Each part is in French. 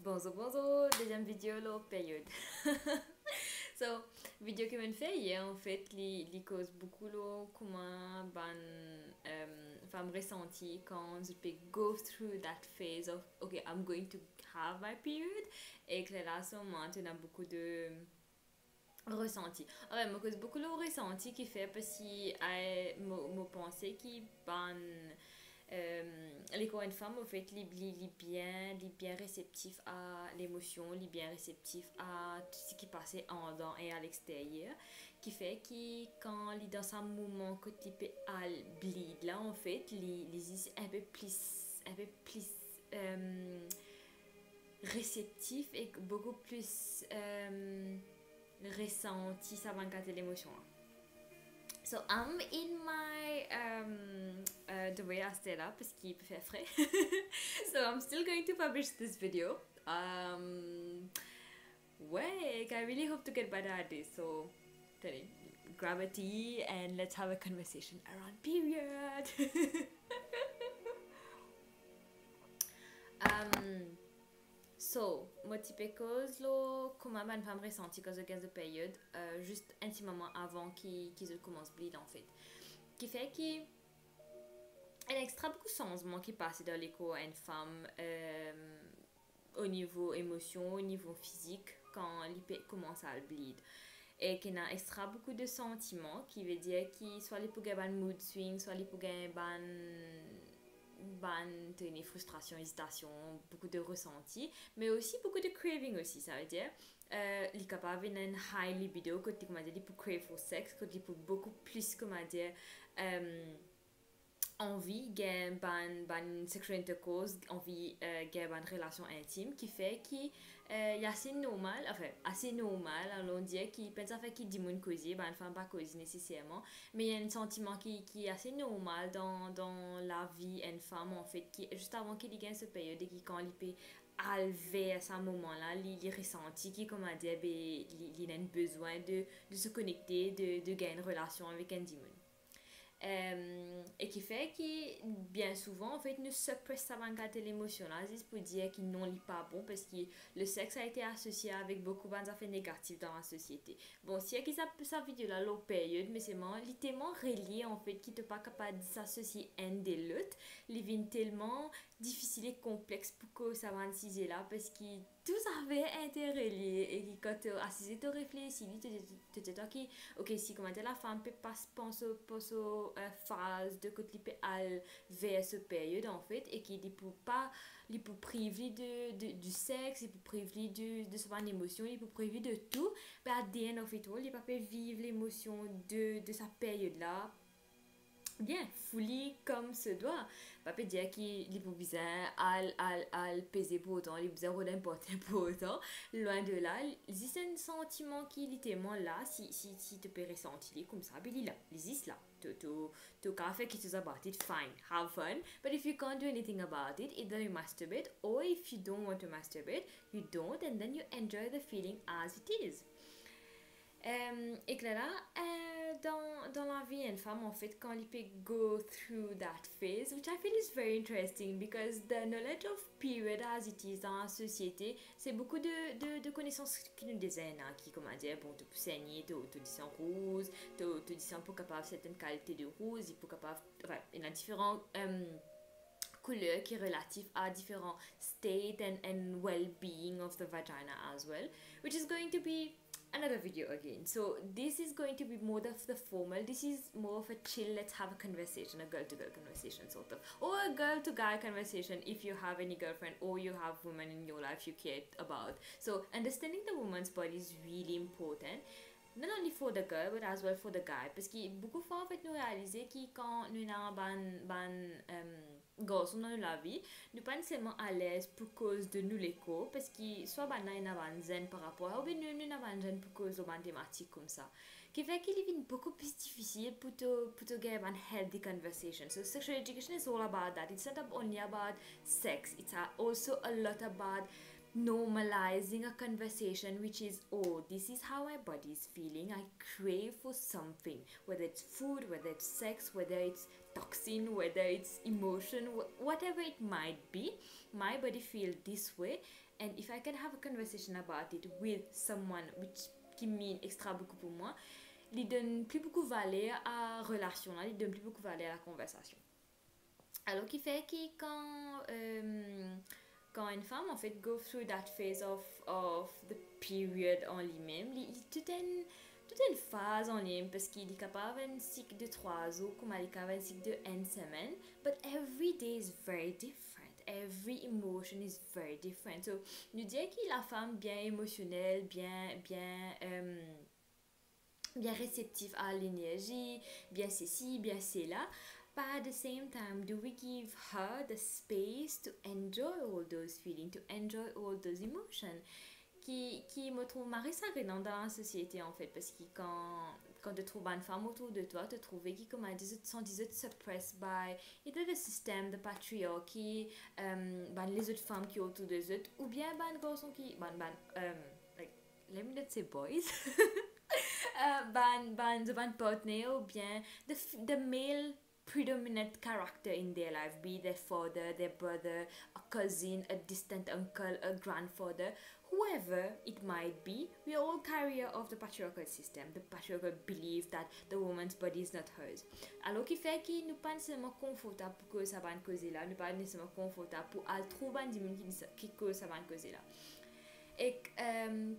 Bonjour, deuxième vidéo, la période. So, vidéo que je fais hier, en fait, les cause beaucoup là, comment femme ressenti quand je peux go through that phase of, okay, I'm going to have my period, et que là, à ce moment, on a beaucoup de ressenti. Ouais, me cause beaucoup le ressenti qui fait parce que me pensée qui ban les Coréennes femmes, en fait, les bien réceptifs à l'émotion, les bien réceptifs à tout ce qui passait en dedans et à l'extérieur, qui fait que quand les dans un moment que tu peux bleed, là, en fait, les un peu plus réceptifs et beaucoup plus ressentis avant de l'émotion. So I'm in my the way I stayed up parce qu'il peut faire frais. So I'm still going to publish this video. Ouais, I really hope to get better at this. So grab a tea and let's have a conversation around period. So, moi, type cause, là, comment ma femme ressentit quand je gagne de période, juste intimement avant qu'ils commencent à bleed, en fait. Qui fait qu'il y a extra beaucoup de changements qui passent dans l'écho à une femme au niveau émotion, au niveau physique, quand elle commence à bleed. Et qu'il y a extra beaucoup de sentiments, qui veut dire qu'il soit les pour un mood swing, soit les pour un une frustration, hésitation, beaucoup de ressenti, mais aussi beaucoup de craving aussi, ça veut dire il est capable d'avoir une high libido, que tu peux crave for sex, que tu peux beaucoup plus, comment dire, envie de ban sexual intercourse, envie de une relation intime qui fait qu'il est assez normal, enfin assez normal, on dit qu'il pense à faire qu'il dit mon causer, ben femme pas causer nécessairement, mais il y a un sentiment qui est assez normal dans la vie d'une femme en fait, qui juste avant qu'il gagne ce période et qui quand il peut alver à ce moment-là, il ressenti qui comment dire, il a besoin de se connecter, de gagner une relation avec un démon. Et qui fait que bien souvent en fait nous suppresse avant de l'émotion là juste pour dire qu'il non lit pas bon parce que le sexe a été associé avec beaucoup d'affaires négatives dans la société. Bon si y a qui ça vidéo là la période mais c'est tellement relié en fait qui te pas capable de s'associer un de l'autre les vignes tellement difficile et complexe pour que ça va inciser là parce que tout avait interrelié et quand tu as assisé tu réfléchis tu te dis ok si comment la femme peut pas penser phase de côté peut aller vers cette période en fait et qui ne peut pas il peut priver du sexe il peut priver de son émotion il peut priver de tout mais à the end of it all il peut pas vivre l'émotion de sa période là bien fully comme se doit pas peut dire qu'il est pour bizarre al peser pour autant il est bizarre ou d'importer pour autant loin de là il existe un sentiment qui est tellement là si tu peux ressentir comme ça il est là il existe là tu can't fait quelque chose about it fine have fun but if you can't do anything about it either you masturbate or if you don't want to masturbate you don't and then you enjoy the feeling as it is. Et que là, dans la vie d'une femme, en fait, quand elle peut go through that phase, which I feel is very interesting because the knowledge of period as it is dans la société, c'est beaucoup de connaissances qui nous disent, hein, qui, comment dire, bon, tu peux saigner, tu dis en rose, tu dis pour capable certaines qualités de rose, il peut capable, enfin, il y a différents couleurs qui sont relatives à différents states and well-being of the vagina as well, which is going to be another video again. So this is going to be more of the formal, this is more of a chill, let's have a conversation, a girl to girl conversation sort of, or a girl to guy conversation if you have any girlfriend or you have women in your life you care about. So understanding the woman's body is really important, not only for the girl but as well for the guy, parce que beaucoup de fois en fait nous réaliser que quand nous avons garçon dans la vie, nous pas nécessairement à l'aise pour cause de nous l'écho, parce que soit nous avons zen par rapport à ou bien nous avons zen pour cause de mathématiques comme ça. Qui fait qu'il est beaucoup plus difficile pour to get a healthy conversation. So sexual education is all about that. It's not only about sex. It's also a lot about normalizing a conversation which is, oh, this is how my body is feeling, I crave for something, whether it's food, whether it's sex, whether it's toxin, whether it's emotion, whatever it might be, my body feels this way. And if I can have a conversation about it with someone which qui mean extra beaucoup pour moi, il donne plus beaucoup valeur à la relation, il donne plus beaucoup valeur à la conversation. Alors qui fait que quand une femme en fait go through that phase of the period en lui-même, toute une phase en lui-même parce qu'il est capable d'un cycle de 3 jours comme il est capable d'un cycle de 1 semaine, but every day is very different, every emotion is very different. So nous dire que la femme bien émotionnelle, bien réceptive à l'énergie, bien ceci, bien cela. But at the same time, do we give her the space to enjoy all those feelings, to enjoy all those emotions? Qui me trouve marissant dans la société en fait, parce que quand tu trouves une femme autour de toi, tu trouves qui comme elle dit, sont suppressed by either the system, the patriarchy, les autres femmes qui sont autour des autres, ou bien les garçons qui, like, let me not say boys, partner, ou bien the male predominant character in their life, be their father, their brother, a cousin, a distant uncle, a grandfather, whoever it might be. We are all carrier of the patriarchal system, the patriarchal belief that the woman's body is not hers. Alors qui fait que nous pas nécessairement confortable pour que ça va causer là, nous pas nécessairement confortable pour aller trouver des gens qui cause ça va causer là. Et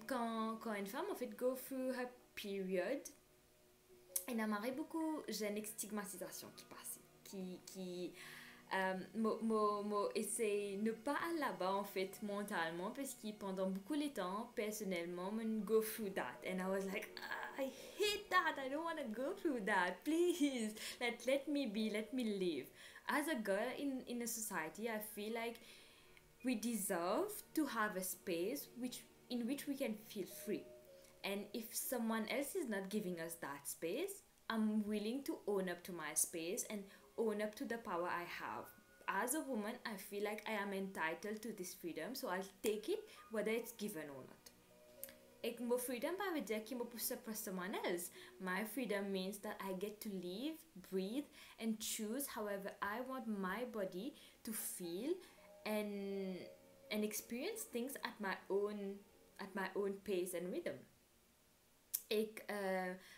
quand une femme en fait go through her period, il y a beaucoup de stigmatisation qui passe, qui essaie ne pas aller là-bas en fait mentalement parce que pendant beaucoup de temps personnellement je go through that and I was like I hate that, I don't want to go through that, please let me be, let me live. As a girl in a society, I feel like we deserve to have a space in which we can feel free. And if someone else is not giving us that space, I'm willing to own up to my space and own up to the power I have. As a woman, I feel like I am entitled to this freedom, so I'll take it whether it's given or not. Et my freedom pas veut dire que je peux suppress someone else. My freedom means that I get to live, breathe, and choose however I want my body to feel and experience things at my own pace and rhythm. Et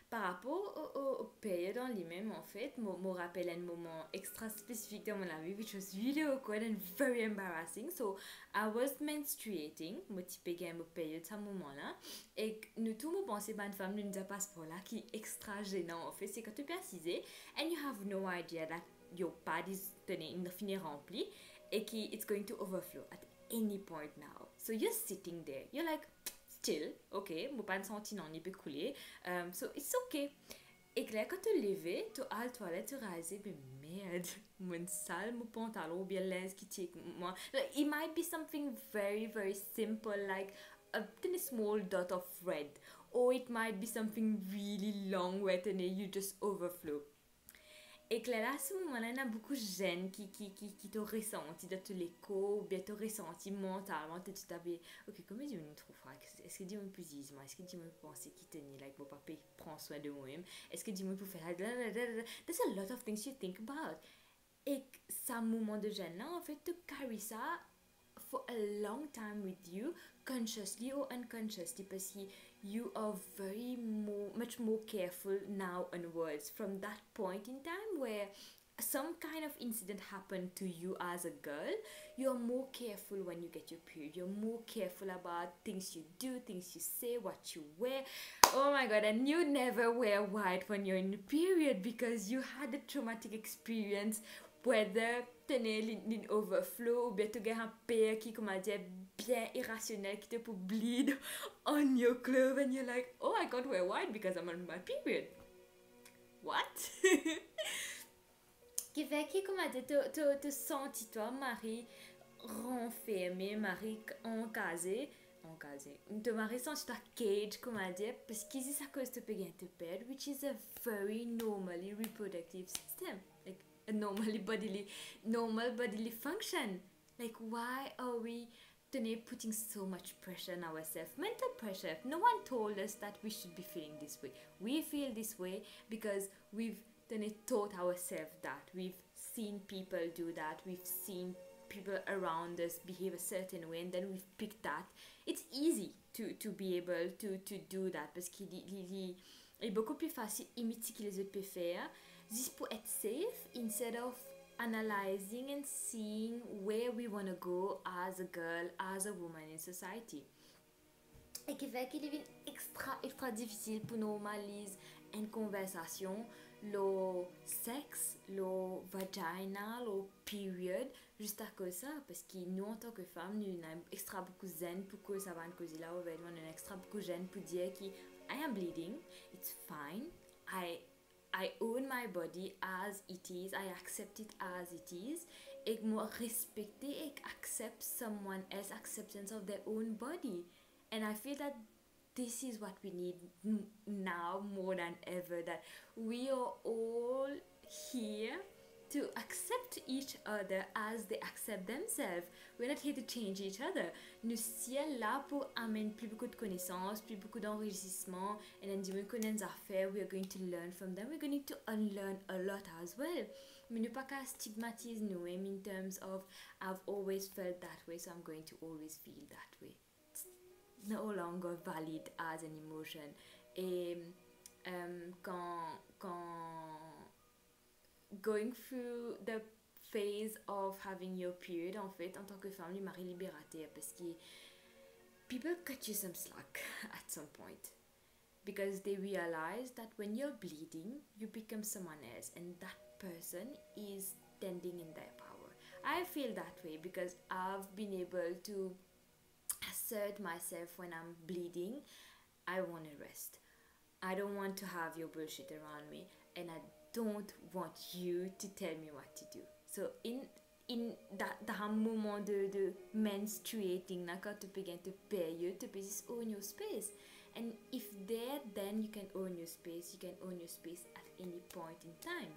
par rapport aux périodes en lui-même, en fait, me rappelle un moment extra spécifique dans mon vie, which was really awkward and very embarrassing. So, I was menstruating, mon type game période à ce moment-là, et nous tous nous pensons une femme nous a passeport là qui est extra gênant en fait, c'est quand tu es assisé and you have no idea that your pad is fini rempli et que it's going to overflow at any point now. So you're sitting there, you're like still, ok, mon pas senti non, il peut couler, so it's okay. Et là, quand tu levé, tu as la toilette, tu rases, mais merde, mon sale, mon pantalon, ou bien l'aise qui tient moi. Like, it might be something very, very simple, like a tiny small dot of red, or it might be something really long where you just overflow. Et que là, à ce moment-là, il y a beaucoup de jeunes qui t'ont ressenti de tous les cours, ou bien t'ont ressenti mentalement, tu t'avais, ok, comment Dieu me trouve, est-ce que Dieu me peut dire, est-ce que Dieu me penser qu'il tenait, like, mon papa prend soin de moi-même, est-ce que Dieu me peut faire, there's a lot of things you think about. Et ce moment de jeune-là, en fait, tu carry ça for a long time with you, consciously or unconsciously, parce que you are much more careful now onwards from that point in time where some kind of incident happened to you as a girl. You're more careful when you get your period. You're more careful about things you do, things you say, what you wear. Oh my god, and you never wear white when you're in the period because you had a traumatic experience, whether tenez overflow ou bien tu as un père qui, comment dire, bien irrationnel qui te peut bleed on your clothes and you're like, oh, I can't wear white because I'm on my period. What? Qui fait que, comment dire, te sens toi, Marie, renfermée, Marie encasée, te Marie sens toi cage, comment dire, parce que c'est à cause de te perdre, which is a very normally reproductive system. Like, a normal bodily function. Like, why are we today putting so much pressure on ourselves, mental pressure. No one told us that we should be feeling this way. We feel this way because we've taught ourselves that. We've seen people do that. We've seen people around us behave a certain way, and then we've picked that. It's easy to be able to do that parce qu'il est beaucoup plus facile imiter ce que les autres peuvent faire just pour être safe instead of analyzing and seeing where we want to go as a girl, as a woman in society. Et qui fait qu'il devient extra difficile pour normaliser une conversation, le sexe, le vagina, le period, juste à cause de ça. Parce que nous, en tant que femmes, nous avons extra beaucoup de zen pour que ça va nous causer là. Nous avons extra beaucoup de zen pour dire que I am bleeding, it's fine, I own my body as it is, I accept it as it is, et moi respecter et accept someone else's acceptance of their own body. And I feel that this is what we need now more than ever, that we are all here to accept each other as they accept themselves. We're not here to change each other. Nous sommes là pour amener plus beaucoup de connaissances, plus beaucoup d'enrichissement, and then when we connaissons affaires, we are going to learn from them. We're going to unlearn a lot as well. Mais ne pas qu'à stigmatiser nous in terms of I've always felt that way, so I'm going to always feel that way. It's no longer valid as an emotion. Et quand going through the phase of having your period, en fait, en tant que femme, les maris libérateurs, parce que people cut you some slack at some point. Because they realize that when you're bleeding, you become someone else, and that person is standing in their power. I feel that way because I've been able to assert myself when I'm bleeding. I want to rest. I don't want to have your bullshit around me, and I don't want you to tell me what to do. So in that moment de menstruating, quand tu begin to period, to just own your space. And if there, then you can own your space. You can own your space at any point in time.